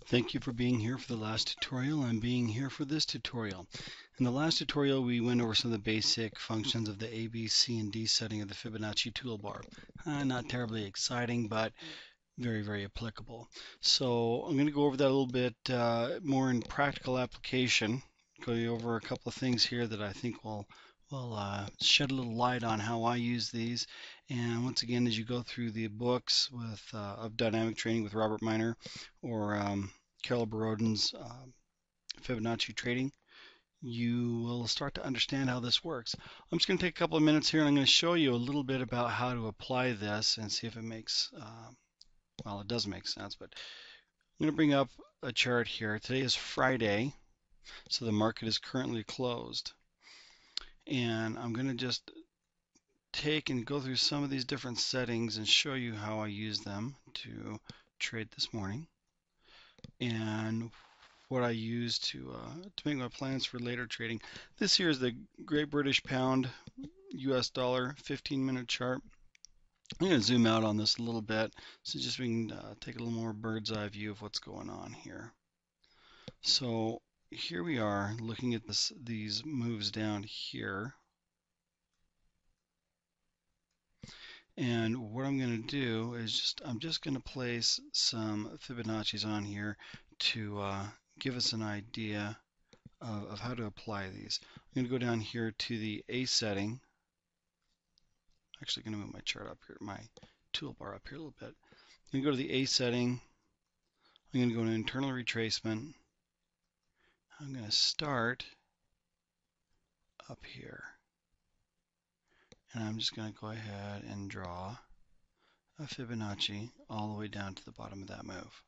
Thank you for being here for the last tutorial and being here for this tutorial. In the last tutorial, we went over some of the basic functions of the A, B, C, and D setting of the Fibonacci toolbar. Not terribly exciting, but very, very applicable. So I'm going to go over that a little bit more in practical application. Go over a couple of things here that I think will shed a little light on how I use these. And once again, as you go through the books of dynamic training with Robert Miner or Carol Borodin's Fibonacci trading, you will start to understand how this works. I'm just going to take a couple of minutes here and I'm going to show you a little bit about how to apply this and see if it makes, well, it does make sense, but I'm going to bring up a chart here. Today is Friday, so the market is currently closed. And I'm going to just take and go through some of these different settings and show you how I use them to trade this morning and what I use to make my plans for later trading. This here is the Great British Pound US dollar 15-minute chart. I'm going to zoom out on this a little bit so just we can take a little more bird's eye view of what's going on here. So here we are looking at these moves down here. And what I'm going to do is I'm just going to place some Fibonacci's on here to give us an idea of how to apply these. I'm going to go down here to the A setting. Actually going to move my chart up here, my toolbar up here a little bit. I'm going to go to the A setting. I'm going to go to internal retracement. I'm going to start up here. And I'm just going to go ahead and draw a Fibonacci all the way down to the bottom of that move.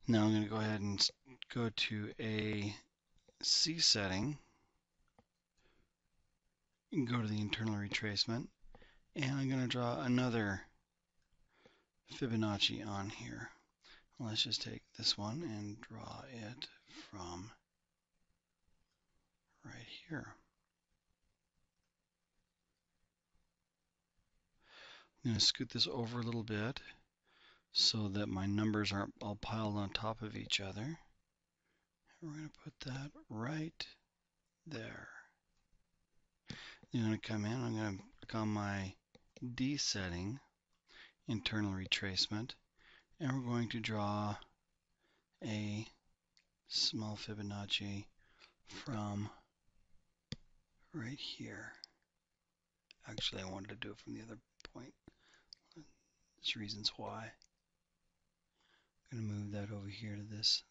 Now I'm going to go ahead and go to a C setting and go to the internal retracement, and I'm going to draw another Fibonacci on here. Let's just take this one and draw it from right here. I'm going to scoot this over a little bit so that my numbers aren't all piled on top of each other. And we're going to put that right there. Then I'm going to come in, I'm going to click on my D setting, internal retracement, and we're going to draw a small Fibonacci from right here. Actually, I wanted to do it from the other point. There's reasons why. I'm going to move that over here to this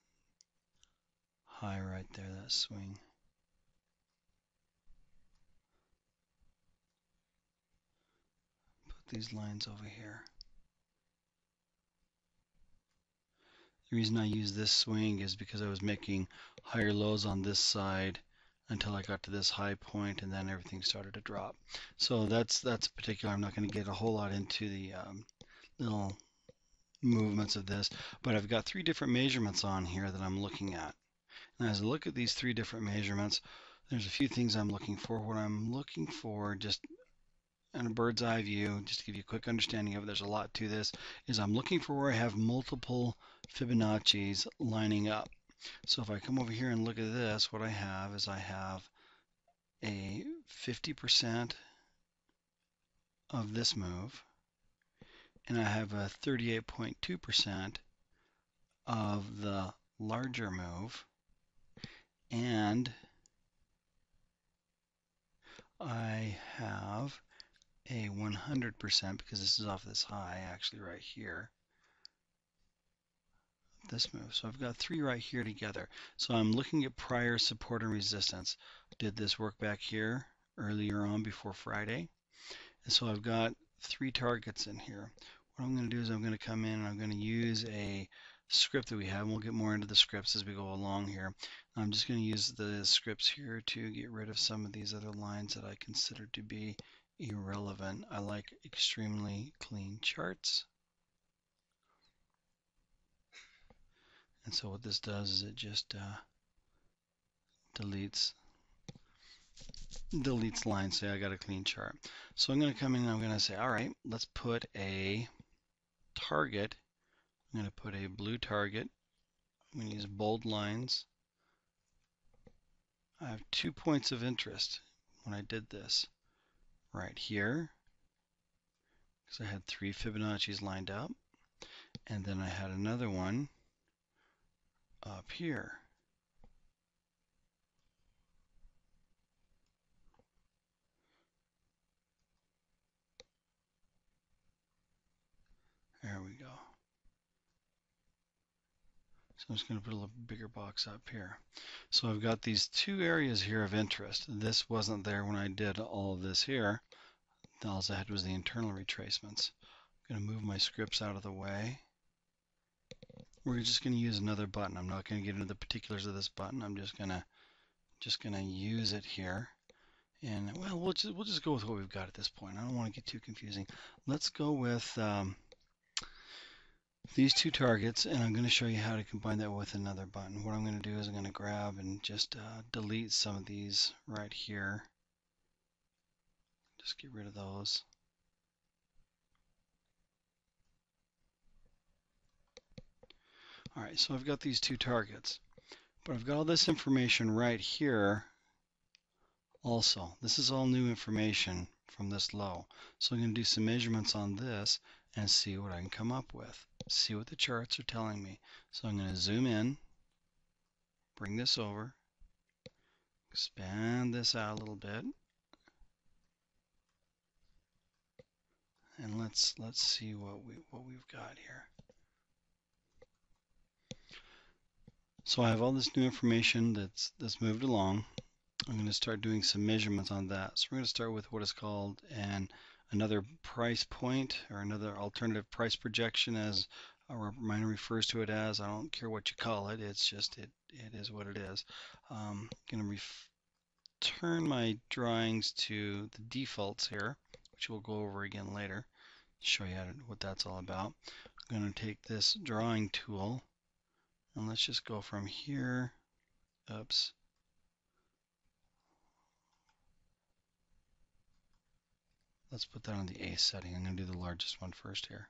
high right there, that swing. Put these lines over here. The reason I use this swing is because I was making higher lows on this side until I got to this high point, and then everything started to drop. So that's particular. I'm not going to get a whole lot into the little movements of this, but I've got three different measurements on here that I'm looking at. And as I look at these three different measurements, there's a few things I'm looking for. What I'm looking for, just in a bird's eye view, just to give you a quick understanding of it, there's a lot to this, is I'm looking for where I have multiple Fibonacci's lining up. So if I come over here and look at this, what I have is I have a 50% of this move, and I have a 38.2% of the larger move, and I have a 100%, because this is off this high, actually right here, this move. So I've got three right here together. So I'm looking at prior support and resistance. Did this work back here earlier on before Friday? And so I've got three targets in here. What I'm going to do is I'm going to come in and I'm going to use a script that we have, and we'll get more into the scripts as we go along here. I'm just going to use the scripts here to get rid of some of these other lines that I consider to be irrelevant. I like extremely clean charts. And so what this does is it just deletes lines. Say I got a clean chart. So I'm going to come in and I'm going to say, all right, let's put a target. I'm going to put a blue target I'm going to use bold lines. I have 2 points of interest when I did this. Right here, because I had 3 Fibonacci's lined up, and then I had another one up here. There we go. So I'm just going to put a little bigger box up here. So I've got these 2 areas here of interest. This wasn't there when I did all of this here. All I had was the internal retracements. I'm going to move my scripts out of the way. We're just going to use another button. I'm not going to get into the particulars of this button. I'm just going to use it here. And well, we'll just go with what we've got at this point. I don't want to get too confusing. Let's go with these 2 targets, and I'm going to show you how to combine that with another button. What I'm going to do is I'm going to grab and just delete some of these right here. Just get rid of those. Alright, so I've got these 2 targets, but I've got all this information right here also. This is all new information from this low. So I'm going to do some measurements on this and see what I can come up with. See what the charts are telling me. So I'm going to zoom in, bring this over, expand this out a little bit, and let's see what we've got here. So I have all this new information that's moved along. I'm going to start doing some measurements on that. So we're going to start with what is called another price point, or another alternative price projection, as mine refers to it as. I don't care what you call it. It's just it is what it is. I'm going to return my drawings to the defaults here, which we'll go over again later. Show you what that's all about. I'm going to take this drawing tool and let's just go from here. Oops. Let's put that on the A setting. I'm going to do the largest one first here.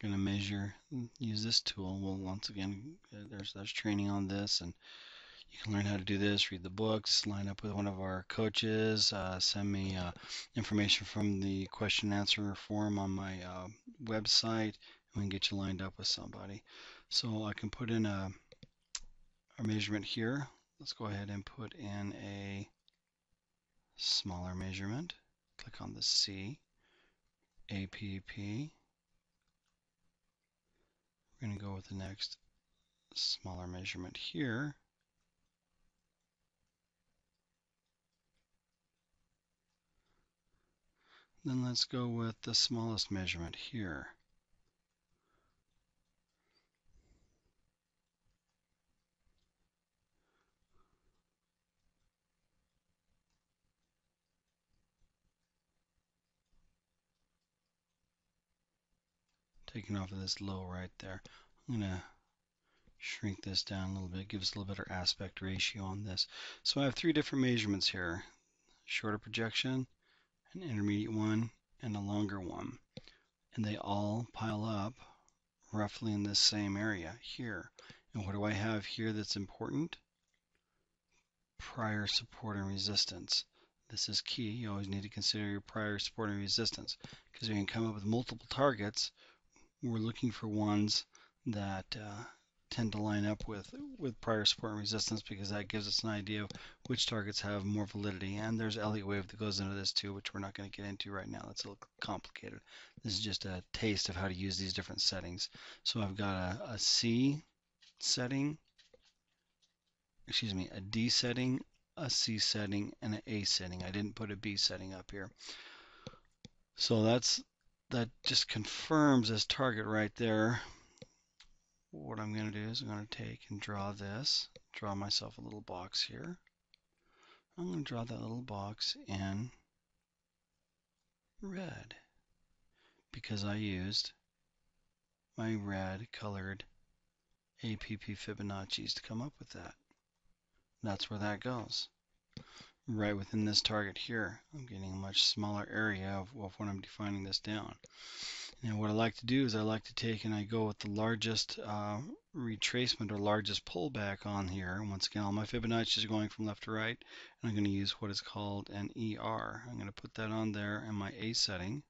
Going to measure, use this tool. Well, once again, there's training on this, and you can learn how to do this, read the books, line up with one of our coaches, send me information from the question and answer form on my website, and we can get you lined up with somebody. So I can put in a measurement here. Let's go ahead and put in a smaller measurement. Click on the C, APP. We're going to go with the next smaller measurement here. Then let's go with the smallest measurement here. Taking off of this low right there. I'm going to shrink this down a little bit, give us a little better aspect ratio on this. So I have 3 different measurements here. Shorter projection, an intermediate one, and a longer one. And they all pile up roughly in this same area here. And what do I have here that's important? Prior support and resistance. This is key. You always need to consider your prior support and resistance, because you can come up with multiple targets. We're looking for ones that tend to line up with prior support and resistance, because that gives us an idea of which targets have more validity. And there's Elliott wave that goes into this too, which we're not going to get into right now. That's a little complicated. This is just a taste of how to use these different settings. So I've got a C setting, excuse me, a D setting, a C setting, and an A setting. I didn't put a B setting up here. So that just confirms this target right there. What I'm going to do is I'm going to take and draw this, draw myself a little box here. I'm going to draw that little box in red because I used my red colored APP Fibonacci's to come up with that. That's where that goes. right within this target here. I'm getting a much smaller area of when I'm defining this down. And what I like to do is I like to take and I go with the largest retracement or largest pullback on here. Once again, all my Fibonacci's are going from left to right, and I'm going to use what is called an ER. I'm going to put that on there in my A setting.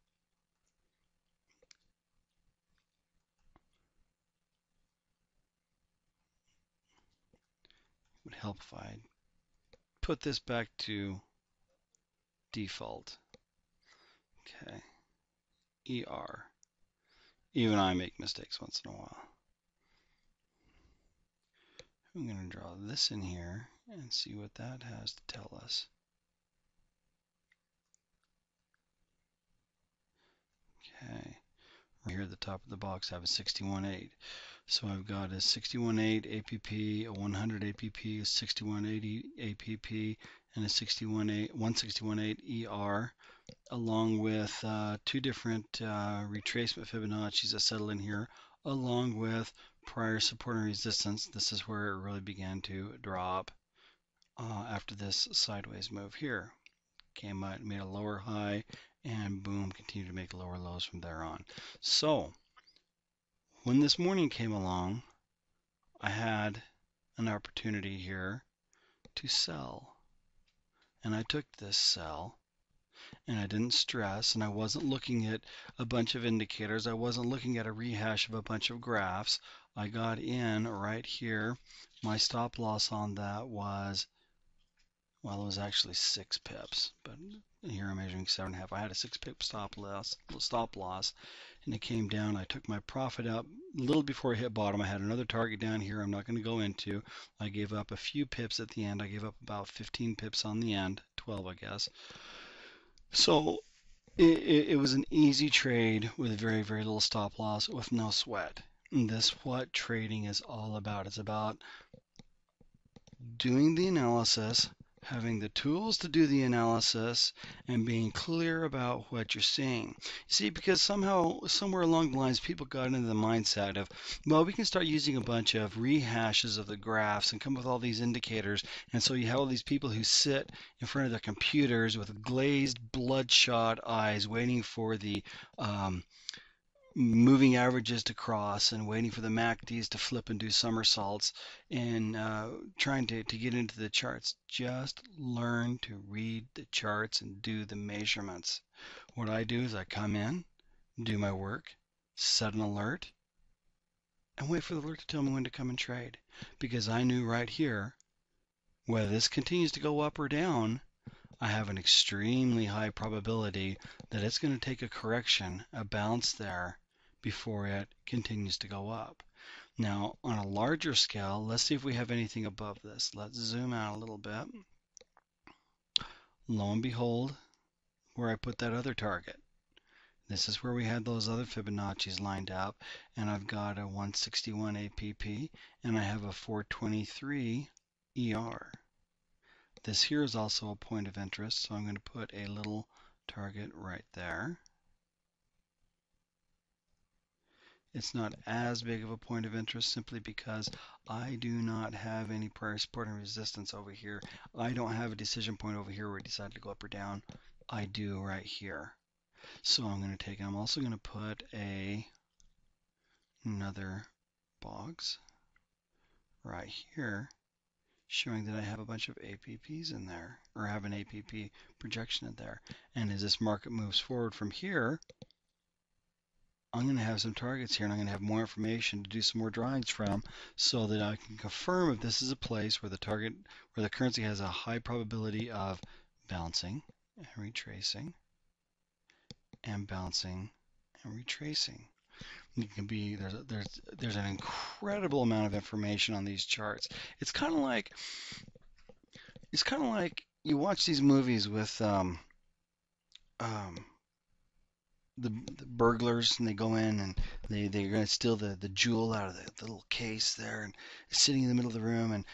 It would help if I put this back to default. Okay, ER. Even I make mistakes once in a while. I'm going to draw this in here and see what that has to tell us. Okay, right here at the top of the box I have a 61.8. So I've got a 61.8 APP, a 100 APP, a 6180 APP, and a 161.8 ER, along with two different retracement Fibonacci's that settle in here, along with prior support and resistance. This is where it really began to drop after this sideways move here. Came out, made a lower high, and boom, continued to make lower lows from there on. So when this morning came along, I had an opportunity here to sell. And I took this sell, and I didn't stress, and I wasn't looking at a bunch of indicators. I wasn't looking at a rehash of a bunch of graphs. I got in right here. My stop loss on that was, well, it was actually 6 pips, but here I'm measuring 7.5. I had a 6 pip stop loss, and it came down. I took my profit up a little before I hit bottom. I had another target down here I'm not going to go into. I gave up a few pips at the end. I gave up about 15 pips on the end, 12 I guess. So it was an easy trade with very, very little stop loss with no sweat. And this is what trading is all about. It's about doing the analysis, having the tools to do the analysis, and being clear about what you're seeing. See, because somehow, somewhere along the lines, people got into the mindset of, well, we can start using a bunch of rehashes of the graphs and come up with all these indicators. And so you have all these people who sit in front of their computers with glazed, bloodshot eyes waiting for the moving averages to cross and waiting for the MACDs to flip and do somersaults and trying to get into the charts. Just learn to read the charts and do the measurements. What I do is I come in, do my work, set an alert, and wait for the alert to tell me when to come and trade. Because I knew right here, whether this continues to go up or down, I have an extremely high probability that it's going to take a correction, a bounce there, before it continues to go up. Now, on a larger scale, let's see if we have anything above this. Let's zoom out a little bit. Lo and behold, where I put that other target. This is where we had those other Fibonacci's lined up, and I've got a 161 APP, and I have a 423 ER. This here is also a point of interest, so I'm going to put a little target right there. It's not as big of a point of interest simply because I do not have any prior support and resistance over here. I don't have a decision point over here where I decide to go up or down. I do right here. So I'm going to take, I'm also going to put another box right here showing that I have a bunch of APPs in there, or have an APP projection in there. And as this market moves forward from here, I'm going to have some targets here, and I'm going to have more information to do some more drawings from, so that I can confirm if this is a place where the target, where the currency has a high probability of bouncing and retracing, and bouncing and retracing. It can be, there's an incredible amount of information on these charts. It's kind of like you watch these movies with the burglars, and they go in and they're going to steal the jewel out of the little case there, and it's sitting in the middle of the room, and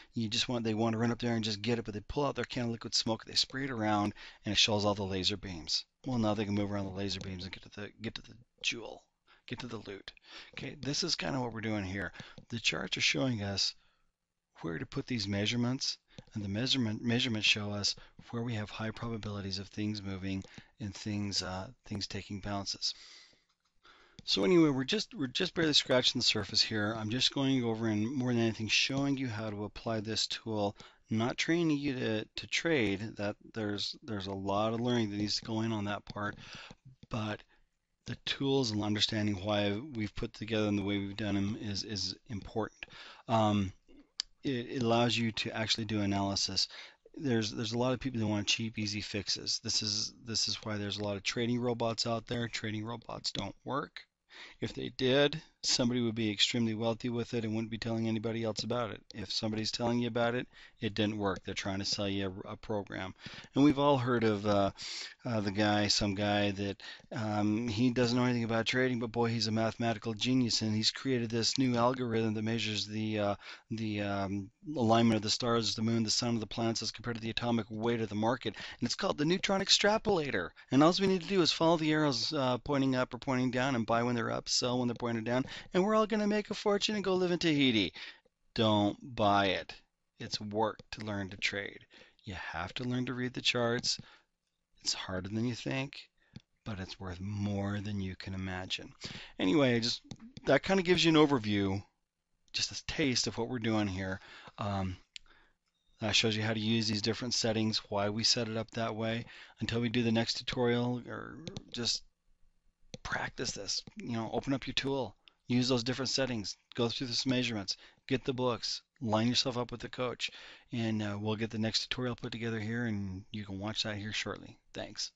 they want to run up there and just get it, but they pull out their can of liquid smoke, they spray it around, and it shows all the laser beams. Well, now they can move around the laser beams and get to the jewel, get to the loot. Okay, this is kind of what we're doing here. The charts are showing us where to put these measurements, and the measurements show us where we have high probabilities of things moving and things taking bounces. So anyway, we're just barely scratching the surface here. I'm just going over and more than anything showing you how to apply this tool, not training you to trade. That there's a lot of learning that needs to go in on that part, but the tools and understanding why we've put together and the way we've done them is important. It allows you to actually do analysis. There's a lot of people that want cheap, easy fixes. This is why there's a lot of trading robots out there. Trading robots don't work. If they did, somebody would be extremely wealthy with it and wouldn't be telling anybody else about it. If somebody's telling you about it, it didn't work. They're trying to sell you a program. And we've all heard of some guy that he doesn't know anything about trading, but boy, he's a mathematical genius, and he's created this new algorithm that measures the alignment of the stars, the moon, the sun, and the planets as compared to the atomic weight of the market. And it's called the neutron extrapolator. And all we need to do is follow the arrows pointing up or pointing down and buy when they're up, sell when they're pointed down, and we're all going to make a fortune and go live in Tahiti. Don't buy it. It's work to learn to trade. You have to learn to read the charts. It's harder than you think, but it's worth more than you can imagine. Anyway, that kind of gives you an overview, just a taste of what we're doing here. That shows you how to use these different settings, why we set it up that way. Until we do the next tutorial, or just practice this. Open up your tool, use those different settings, go through the measurements, get the books, line yourself up with the coach, and we'll get the next tutorial put together here, and you can watch that here shortly. Thanks.